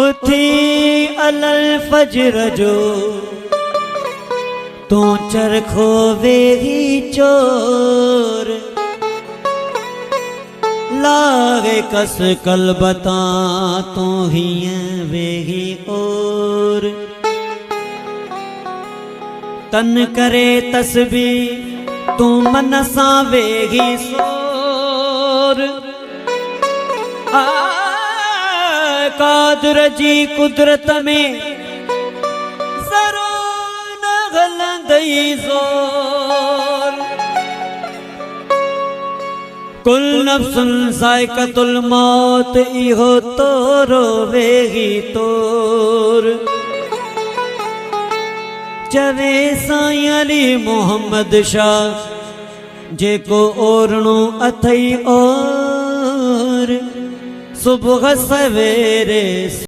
उथी अलल फजर जो तू चरखो वेही चोर लागे कस कलबता तू हिय वेही और तन करे तस्बी तू मन सा वेही सोर कादर जी कुदरत में ज़रूर न गलंदई ज़ोर कुल नफ्सन ज़ाइक़तुल मौत इहो तोरो वेही तोर चवे साईं अली मोहम्मद शाह जेको ओरणो अथई और सुबह सवेरे